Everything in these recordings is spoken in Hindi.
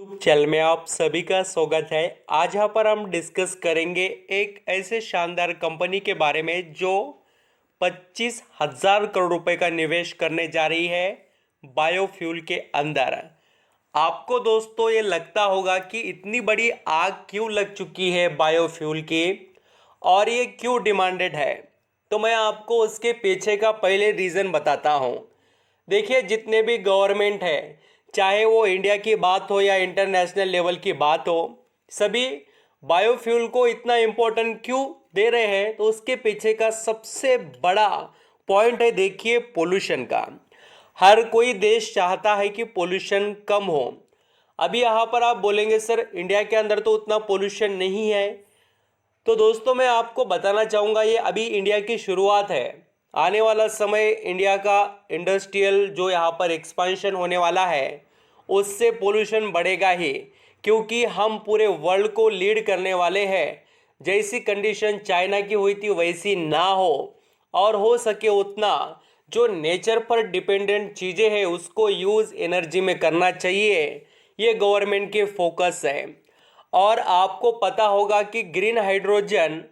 यूट्यूब चैनल में आप सभी का स्वागत है। आज यहाँ पर हम डिस्कस करेंगे एक ऐसे शानदार कंपनी के बारे में जो 25,000 करोड़ रुपए का निवेश करने जा रही है बायोफ्यूल के अंदर। आपको दोस्तों ये लगता होगा कि इतनी बड़ी आग क्यों लग चुकी है बायोफ्यूल की और ये क्यों डिमांडेड है। तो मैं आपको उसके पीछे का पहले रीज़न बताता हूँ। देखिए, जितने भी गवर्नमेंट है, चाहे वो इंडिया की बात हो या इंटरनेशनल लेवल की बात हो, सभी बायोफ्यूल को इतना इम्पोर्टेंट क्यों दे रहे हैं, तो उसके पीछे का सबसे बड़ा पॉइंट है, देखिए, पोल्यूशन का। हर कोई देश चाहता है कि पोल्यूशन कम हो। अभी यहाँ पर आप बोलेंगे सर इंडिया के अंदर तो उतना पोल्यूशन नहीं है। तो दोस्तों मैं आपको बताना चाहूँगा, ये अभी इंडिया की शुरुआत है। आने वाला समय इंडिया का इंडस्ट्रियल जो यहाँ पर एक्सपेंशन होने वाला है, उससे पोल्यूशन बढ़ेगा ही, क्योंकि हम पूरे वर्ल्ड को लीड करने वाले हैं। जैसी कंडीशन चाइना की हुई थी वैसी ना हो, और हो सके उतना जो नेचर पर डिपेंडेंट चीज़ें हैं उसको यूज़ एनर्जी में करना चाहिए। ये गवर्नमेंट के फोकस है। और आपको पता होगा कि ग्रीन हाइड्रोजन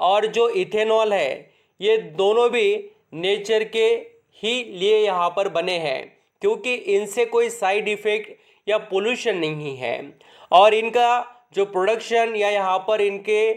और जो इथेनॉल है, ये दोनों भी नेचर के ही लिए यहाँ पर बने हैं, क्योंकि इनसे कोई साइड इफ़ेक्ट या पोल्यूशन नहीं है। और इनका जो प्रोडक्शन या यहाँ पर इनके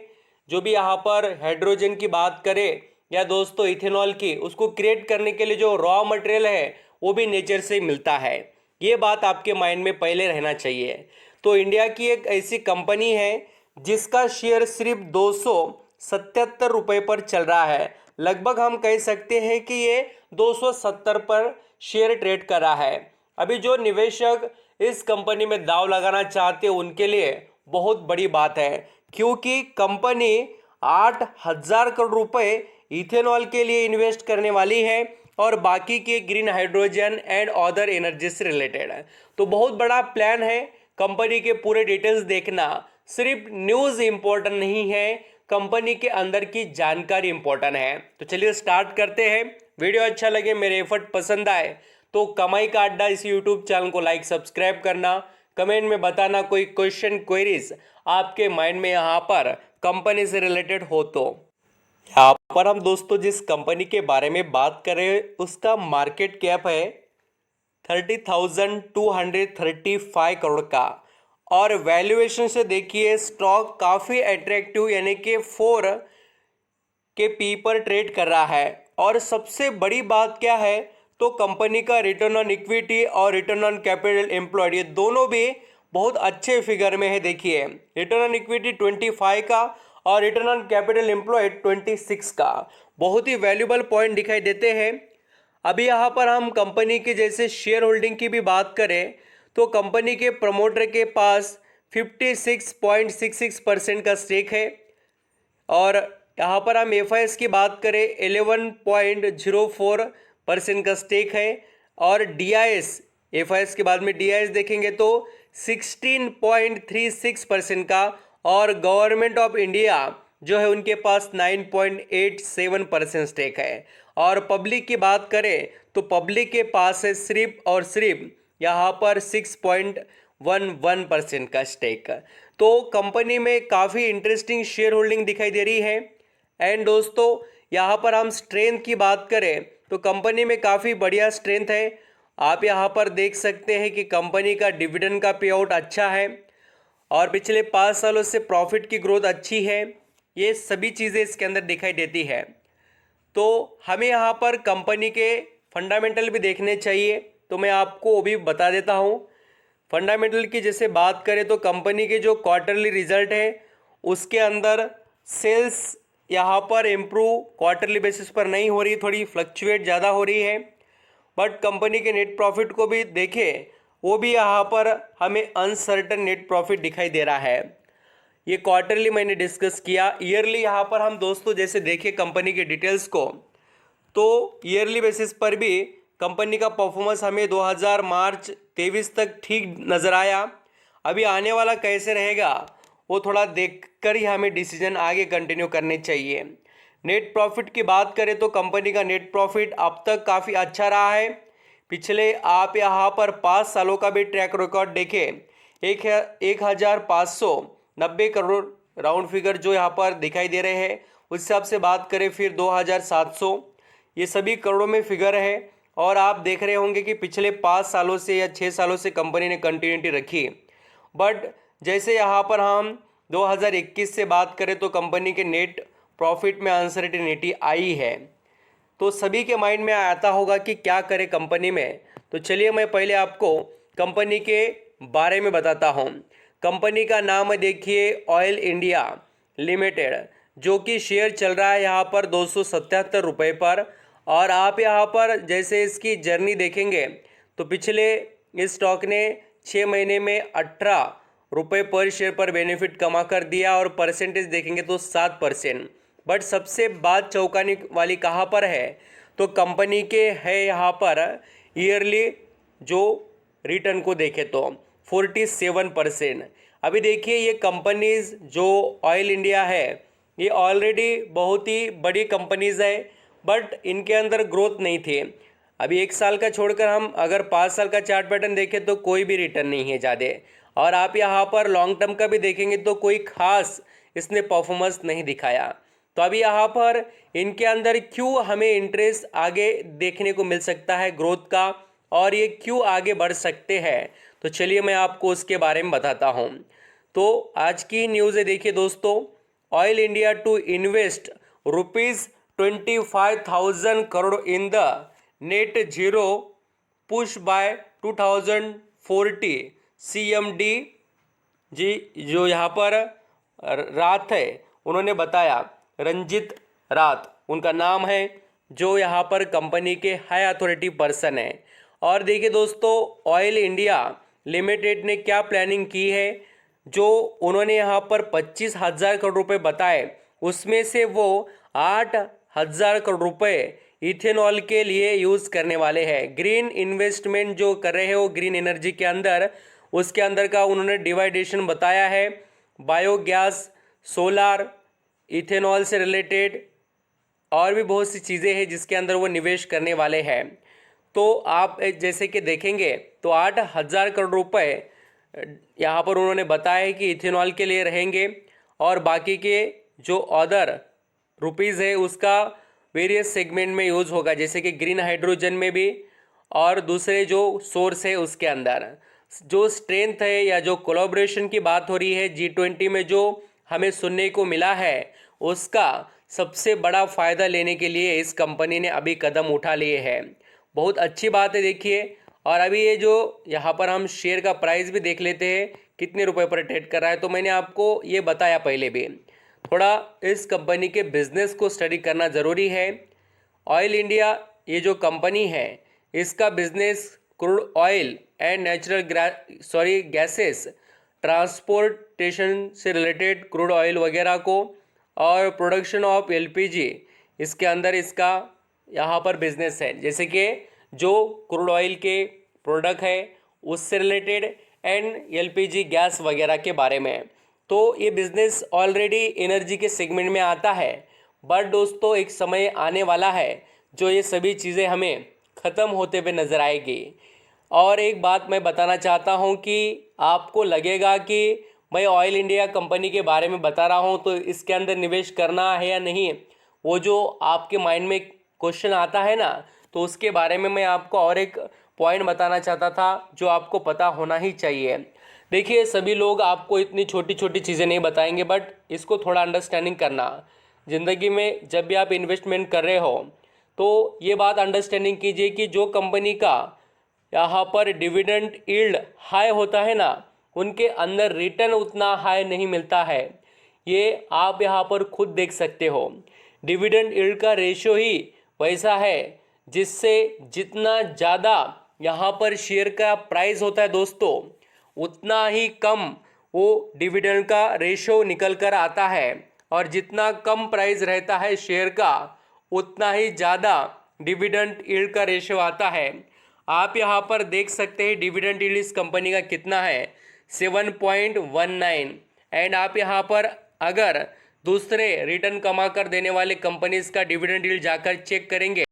जो भी यहाँ पर हाइड्रोजन की बात करें या दोस्तों इथेनॉल की, उसको क्रिएट करने के लिए जो रॉ मटेरियल है वो भी नेचर से मिलता है। ये बात आपके माइंड में पहले रहना चाहिए। तो इंडिया की एक ऐसी कंपनी है जिसका शेयर सिर्फ 277 रुपये पर चल रहा है। लगभग हम कह सकते हैं कि ये 270 पर शेयर ट्रेड कर रहा है। अभी जो निवेशक इस कंपनी में दाव लगाना चाहते हैं उनके लिए बहुत बड़ी बात है, क्योंकि कंपनी 8,000 करोड़ रुपए इथेनॉल के लिए इन्वेस्ट करने वाली है और बाकी के green hydrogen and other energy से रिलेटेड है। तो बहुत बड़ा प्लान है। कंपनी के पूरे डिटेल्स देखना, सिर्फ न्यूज़ इम्पोर्टेंट नहीं है, कंपनी के अंदर की जानकारी इम्पोर्टेंट है। तो चलिए स्टार्ट करते हैं। वीडियो अच्छा लगे, मेरे एफर्ट पसंद आए तो कमाई का अड्डा इस यूट्यूब चैनल को लाइक सब्सक्राइब करना, कमेंट में बताना कोई क्वेश्चन क्वेरीज आपके माइंड में यहाँ पर कंपनी से रिलेटेड हो तो। यहाँ पर हम दोस्तों जिस कंपनी के बारे में बात करें उसका मार्केट कैप है 30,235 करोड़ का, और वैल्यूएशन से देखिए स्टॉक काफ़ी अट्रैक्टिव यानी कि 4 के पी पर ट्रेड कर रहा है। और सबसे बड़ी बात क्या है, तो कंपनी का रिटर्न ऑन इक्विटी और रिटर्न ऑन कैपिटल एम्प्लॉयड, ये दोनों भी बहुत अच्छे फिगर में है। देखिए, रिटर्न ऑन इक्विटी 25 का और रिटर्न ऑन कैपिटल एम्प्लॉयड 26 का। बहुत ही वैल्यूबल पॉइंट दिखाई देते हैं। अभी यहाँ पर हम कंपनी के जैसे शेयर होल्डिंग की भी बात करें तो कंपनी के प्रमोटर के पास 56.66% का स्टेक है, और यहाँ पर हम एफआईएस की बात करें 11.04% का स्टेक है, और डीआईएस, एफआईएस के बाद में डीआईएस देखेंगे तो 16.36% का, और गवर्नमेंट ऑफ इंडिया जो है उनके पास 9.87% स्टेक है। और पब्लिक की बात करें तो पब्लिक के पास है सिर्फ और सिर्फ यहाँ पर 6.11% का स्टेक। तो कंपनी में काफ़ी इंटरेस्टिंग शेयर होल्डिंग दिखाई दे रही है। एंड दोस्तों यहाँ पर हम स्ट्रेंथ की बात करें तो कंपनी में काफ़ी बढ़िया स्ट्रेंथ है। आप यहाँ पर देख सकते हैं कि कंपनी का डिविडेंड का पे आउट अच्छा है और पिछले 5 सालों से प्रॉफिट की ग्रोथ अच्छी है। ये सभी चीज़ें इसके अंदर दिखाई देती है। तो हमें यहाँ पर कंपनी के फंडामेंटल भी देखने चाहिए, तो मैं आपको वो भी बता देता हूँ। फंडामेंटल की जैसे बात करें तो कंपनी के जो क्वार्टरली रिजल्ट है उसके अंदर सेल्स यहाँ पर इम्प्रूव क्वार्टरली बेसिस पर नहीं हो रही, थोड़ी फ्लक्चुएट ज़्यादा हो रही है। बट कंपनी के नेट प्रॉफिट को भी देखें, वो भी यहाँ पर हमें अनसर्टन नेट प्रॉफिट दिखाई दे रहा है। ये क्वार्टरली मैंने डिस्कस किया। ईयरली यहाँ पर हम दोस्तों जैसे देखें कंपनी के डिटेल्स को, तो ईयरली बेसिस पर भी कंपनी का परफॉर्मेंस हमें 2000 मार्च 23 तक ठीक नज़र आया। अभी आने वाला कैसे रहेगा वो थोड़ा देखकर ही हमें डिसीजन आगे कंटिन्यू करने चाहिए। नेट प्रॉफिट की बात करें तो कंपनी का नेट प्रॉफिट अब तक काफ़ी अच्छा रहा है। पिछले आप यहाँ पर 5 सालों का भी ट्रैक रिकॉर्ड देखें, 1,590 करोड़ राउंड फिगर जो यहाँ पर दिखाई दे रहे हैं। उस हिसाब से बात करें फिर 2,700, ये सभी करोड़ों में फिगर है। और आप देख रहे होंगे कि पिछले 5 सालों से या 6 सालों से कंपनी ने कंटिन्यूटी रखी। बट जैसे यहाँ पर हम 2021 से बात करें तो कंपनी के नेट प्रॉफिट में अनसर्टेनिटी आई है। तो सभी के माइंड में आता होगा कि क्या करे कंपनी में। तो चलिए मैं पहले आपको कंपनी के बारे में बताता हूँ। कंपनी का नाम है देखिए ऑयल इंडिया लिमिटेड, जो कि शेयर चल रहा है यहाँ पर 277 रुपये पर। और आप यहाँ पर जैसे इसकी जर्नी देखेंगे तो पिछले इस स्टॉक ने 6 महीने में 18 रुपये पर शेयर पर बेनिफिट कमा कर दिया और परसेंटेज देखेंगे तो 7%। बट सबसे बात चौंकाने वाली कहाँ पर है तो कंपनी के है यहाँ पर ईयरली जो रिटर्न को देखें तो 47%। अभी देखिए ये कंपनीज जो ऑयल इंडिया है ये ऑलरेडी बहुत ही बड़ी कंपनीज है, बट इनके अंदर ग्रोथ नहीं थी। अभी 1 साल का छोड़कर हम अगर 5 साल का चार्ट पैटर्न देखें तो कोई भी रिटर्न नहीं है ज़्यादा। और आप यहाँ पर लॉन्ग टर्म का भी देखेंगे तो कोई खास इसने परफॉर्मेंस नहीं दिखाया। तो अभी यहाँ पर इनके अंदर क्यों हमें इंटरेस्ट आगे देखने को मिल सकता है ग्रोथ का, और ये क्यों आगे बढ़ सकते हैं, तो चलिए मैं आपको उसके बारे में बताता हूँ। तो आज की न्यूज़ है देखिए दोस्तों, oil India to invest ₹25,000 crore in the net zero push by 2040 CMD ji, जो यहाँ पर रात है उन्होंने बताया, रंजित रात उनका नाम है, जो यहाँ पर कंपनी के हाई अथॉरिटी पर्सन है। और देखिए दोस्तों ऑयल इंडिया लिमिटेड ने क्या प्लानिंग की है, जो उन्होंने यहाँ पर 25,000 करोड़ रुपए बताए, उसमें से वो 8,000 करोड़ रुपए इथेनॉल के लिए यूज़ करने वाले हैं। ग्रीन इन्वेस्टमेंट जो कर रहे हैं वो ग्रीन एनर्जी के अंदर, उसके अंदर का उन्होंने डिवाइडेशन बताया है। बायोगैस, सोलार, इथेनॉल से रिलेटेड और भी बहुत सी चीज़ें हैं जिसके अंदर वो निवेश करने वाले हैं। तो आप जैसे कि देखेंगे तो 8,000 करोड़ रुपए यहाँ पर उन्होंने बताया है कि इथेनॉल के लिए रहेंगे, और बाकी के जो अदर रुपीज़ है उसका वेरियस सेगमेंट में यूज़ होगा, जैसे कि ग्रीन हाइड्रोजन में भी और दूसरे जो सोर्स है उसके अंदर। जो स्ट्रेंथ है या जो कोलैबोरेशन की बात हो रही है G20 में जो हमें सुनने को मिला है, उसका सबसे बड़ा फ़ायदा लेने के लिए इस कंपनी ने अभी कदम उठा लिए हैं। बहुत अच्छी बात है देखिए। और अभी ये जो यहाँ पर हम शेयर का प्राइस भी देख लेते हैं कितने रुपए पर ट्रेड कर रहा है। तो मैंने आपको ये बताया पहले भी, थोड़ा इस कंपनी के बिजनेस को स्टडी करना ज़रूरी है। ऑयल इंडिया ये जो कंपनी है इसका business crude oil and natural gases transportation से रिलेटेड क्रूड ऑयल वगैरह को और प्रोडक्शन ऑफ LPG, इसके अंदर इसका यहाँ पर बिजनेस है, जैसे कि जो क्रूड ऑयल के प्रोडक्ट है उससे रिलेटेड एंड LPG गैस वगैरह के बारे में। तो ये बिज़नेस ऑलरेडी एनर्जी के सेगमेंट में आता है। बट दोस्तों एक समय आने वाला है जो ये सभी चीज़ें हमें ख़त्म होते हुए नज़र आएगी। और एक बात मैं बताना चाहता हूँ कि आपको लगेगा कि मैं ऑयल इंडिया कंपनी के बारे में बता रहा हूँ तो इसके अंदर निवेश करना है या नहीं, वो जो आपके माइंड में क्वेश्चन आता है ना, तो उसके बारे में मैं आपको और एक पॉइंट बताना चाहता था जो आपको पता होना ही चाहिए। देखिए सभी लोग आपको इतनी छोटी छोटी चीज़ें नहीं बताएंगे, बट इसको थोड़ा अंडरस्टैंडिंग करना। ज़िंदगी में जब भी आप इन्वेस्टमेंट कर रहे हो तो ये बात अंडरस्टैंडिंग कीजिए कि जो कंपनी का यहाँ पर डिविडेंड यील्ड हाई होता है ना, उनके अंदर रिटर्न उतना हाई नहीं मिलता है। ये आप यहाँ पर खुद देख सकते हो। डिविडेंड यील्ड का रेशियो ही वैसा है जिससे जितना ज़्यादा यहाँ पर शेयर का प्राइस होता है दोस्तों, उतना ही कम वो डिविडेंड का रेशियो निकल कर आता है। और जितना कम प्राइस रहता है शेयर का, उतना ही ज़्यादा डिविडेंड यील्ड का रेशियो आता है। आप यहाँ पर देख सकते हैं डिविडेंड यील्ड इस कंपनी का कितना है, 7.19। एंड आप यहाँ पर अगर दूसरे रिटर्न कमा कर देने वाले कंपनीज का डिविडेंड यील्ड जाकर चेक करेंगे,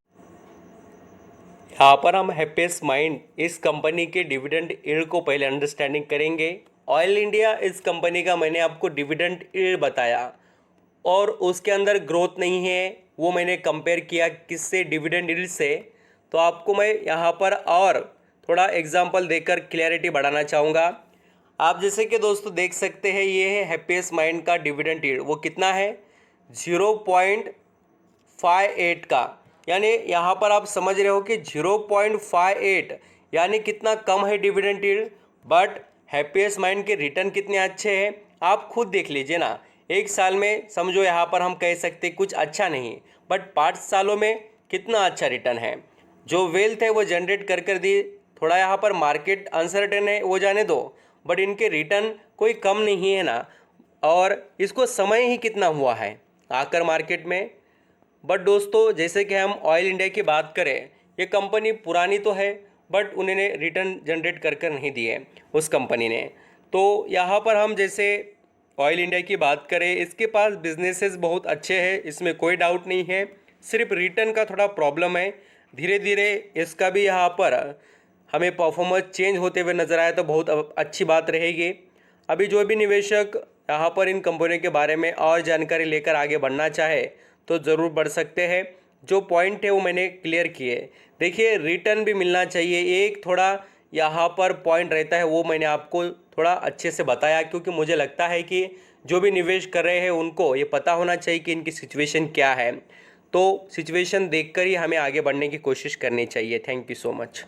यहाँ पर हम हैप्पीएस्ट माइंड इस कंपनी के डिविडेंड यील्ड को पहले अंडरस्टैंडिंग करेंगे ऑयल इंडिया इस कंपनी का मैंने आपको डिविडेंड यील्ड बताया और उसके अंदर ग्रोथ नहीं है, वो मैंने कंपेयर किया किससे, डिविडेंड यील्ड से। तो आपको मैं यहाँ पर और थोड़ा एग्जांपल देकर क्लैरिटी बढ़ाना चाहूँगा। आप जैसे कि दोस्तों देख सकते हैं, ये है हैप्पीएस्ट माइंड का डिविडेंड यील्ड, वो कितना है 0.58 का। यानी यहाँ पर आप समझ रहे हो कि 0.58 यानी कितना कम है dividend yield, but happiest mind के रिटर्न कितने अच्छे हैं आप खुद देख लीजिए ना। एक साल में समझो यहाँ पर हम कह सकते कुछ अच्छा नहीं, बट 5 सालों में कितना अच्छा रिटर्न है। जो वेल्थ है वो जनरेट कर दी, थोड़ा यहाँ पर मार्केट अनसर्टेन है वो जाने दो, बट इनके रिटर्न कोई कम नहीं है ना। और इसको समय ही कितना हुआ है आकर मार्केट में। बट दोस्तों जैसे कि हम ऑयल इंडिया की बात करें, ये कंपनी पुरानी तो है बट उन्होंने रिटर्न जनरेट कर नहीं दिए उस कंपनी ने। तो यहाँ पर हम जैसे ऑयल इंडिया की बात करें, इसके पास बिजनेसेस बहुत अच्छे हैं, इसमें कोई डाउट नहीं है, सिर्फ रिटर्न का थोड़ा प्रॉब्लम है। धीरे धीरे इसका भी यहाँ पर हमें परफॉर्मेंस चेंज होते हुए नज़र आए तो बहुत अच्छी बात रहेगी। अभी जो भी निवेशक यहाँ पर इन कंपनियों के बारे में और जानकारी लेकर आगे बढ़ना चाहे तो ज़रूर बढ़ सकते हैं। जो पॉइंट है वो मैंने क्लियर किए। देखिए रिटर्न भी मिलना चाहिए, एक थोड़ा यहाँ पर पॉइंट रहता है वो मैंने आपको थोड़ा अच्छे से बताया, क्योंकि मुझे लगता है कि जो भी निवेश कर रहे हैं उनको ये पता होना चाहिए कि इनकी सिचुएशन क्या है। तो सिचुएशन देखकर ही हमें आगे बढ़ने की कोशिश करनी चाहिए। Thank you so much.